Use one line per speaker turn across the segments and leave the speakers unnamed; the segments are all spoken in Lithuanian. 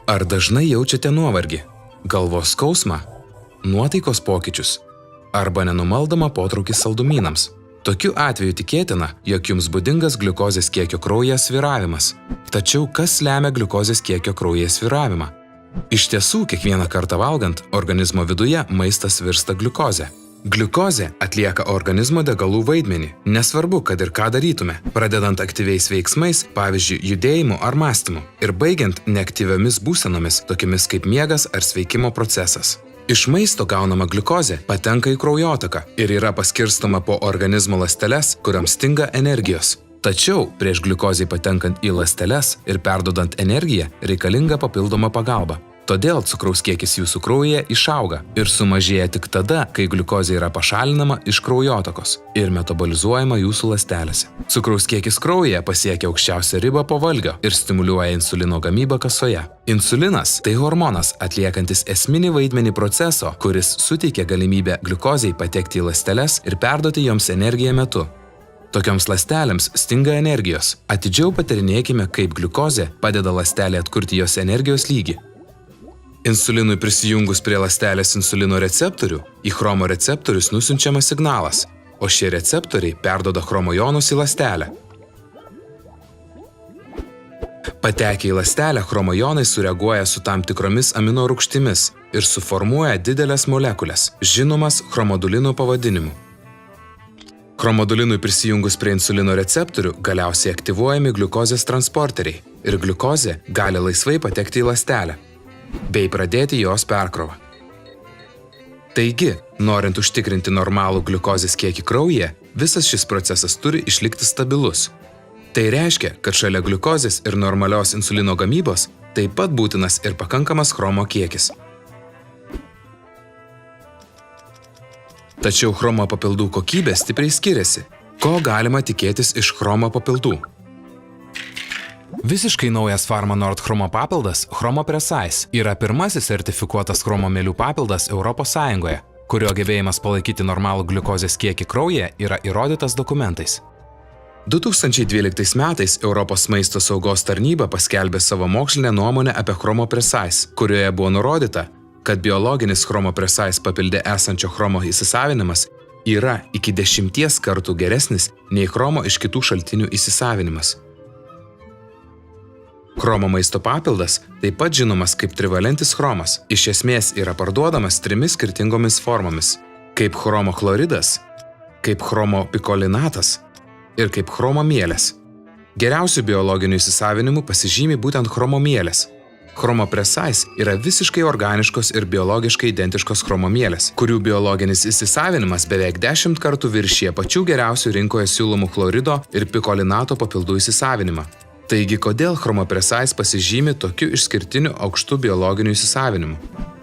Ar dažnai jaučiate nuovargį, galvos skausmą, nuotaikos pokyčius arba nenumaldomą potraukį saldumynams? Tokiu atveju tikėtina, jog jums būdingas gliukozės kiekio kraujyje svyravimas. Tačiau kas lemia gliukozės kiekio kraujyje svyravimą? Iš tiesų, kiekvieną kartą valgant, organizmo viduje maistas virsta gliukozė. Gliukozė atlieka organizmo degalų vaidmenį, nesvarbu, kad ir ką darytume, pradedant aktyviais veiksmais, pavyzdžiui, judėjimu ar mąstymu, ir baigiant neaktyviomis būsenomis, tokiamis kaip miegas ar sveikimo procesas. Iš maisto gaunama gliukozė patenka į kraujotaką ir yra paskirstoma po organizmo ląsteles, kuriams stinga energijos. Tačiau prieš gliukozei patenkant į ląsteles ir perdodant energiją reikalinga papildoma pagalba. Todėl cukraus kiekis jūsų kraujyje išauga ir sumažėja tik tada, kai gliukozė yra pašalinama iš kraujotakos ir metabolizuojama jūsų ląstelėse. Cukraus kiekis kraujyje pasiekia aukščiausią ribą po valgio ir stimuliuoja insulino gamybą kasoje. Insulinas – tai hormonas atliekantis esminį vaidmenį proceso, kuris suteikia galimybę gliukozei patekti į ląsteles ir perduoti joms energiją metu. Tokioms ląstelėms stinga energijos. Atidžiau patyrinėkime, kaip gliukozė padeda ląstelė atkurti jos energijos lygį. Insulinui prisijungus prie ląstelės insulino receptorių, į chromo receptorius nusiunčiamas signalas, o šie receptoriai perduoda chromo jonus į ląstelę. Patekę į ląstelę, chromo jonai sureaguoja su tam tikromis amino rūgštimis ir suformuoja didelės molekulės, žinomas chromodulino pavadinimu. Chromodulinui prisijungus prie insulino receptorių galiausiai aktyvuojami gliukozės transporteriai ir gliukozė gali laisvai patekti į ląstelę bei pradėti jos perkrovą. Taigi, norint užtikrinti normalų gliukozės kiekį kraujyje, visas šis procesas turi išlikti stabilus. Tai reiškia, kad šalia gliukozės ir normalios insulino gamybos taip pat būtinas ir pakankamas chromo kiekis. Tačiau chromo papildų kokybė stipriai skiriasi. Ko galima tikėtis iš chromo papildų? Visiškai naujas Pharma Nord chromo papildas Chromo Precise yra pirmasis sertifikuotas chromo mielių papildas Europos Sąjungoje, kurio gebėjimas palaikyti normalų gliukozės kiekį kraujyje yra įrodytas dokumentais. 2012 metais Europos maisto saugos tarnyba paskelbė savo mokslinę nuomonę apie Chromo Precise, kurioje buvo nurodyta, kad biologinis Chromo Precise papilde esančio chromo įsisavinimas yra iki 10 kartų geresnis nei chromo iš kitų šaltinių įsisavinimas. Chromo maisto papildas, taip pat žinomas kaip trivalentis chromas, iš esmės yra parduodamas 3 skirtingomis formomis – kaip chromo chloridas, kaip chromo pikolinatas ir kaip chromo mielės. Geriausių biologinių įsisavinimų pasižymi būtent chromo mielės. Chromo Precise yra visiškai organiškos ir biologiškai identiškos chromo mielės, kurių biologinis įsisavinimas beveik 10 kartų viršija pačių geriausių rinkoje siūlomų chlorido ir pikolinato papildų įsisavinimą. Taigi, kodėl Chromo Precise pasižymi tokiu išskirtiniu aukštu biologiniu įsisavinimu?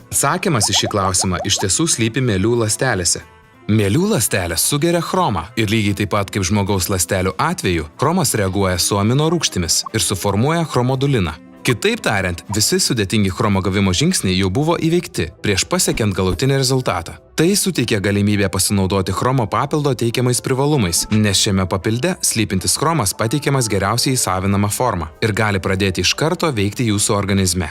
Atsakymas į šį klausimą iš tiesų slypi mielių ląstelėse. Mielių ląstelės sugeria chromą ir lygiai taip pat kaip žmogaus ląstelių atveju, chromas reaguoja su amino rūgštimis ir suformuoja chromoduliną. Kitaip tariant, visi sudėtingi chromo gavimo žingsniai jau buvo įveikti prieš pasiekiant galutinį rezultatą. Tai suteikia galimybę pasinaudoti chromo papildo teikiamais privalumais, nes šiame papilde slypintis chromas pateikiamas geriausiai įsavinama forma ir gali pradėti iš karto veikti jūsų organizme.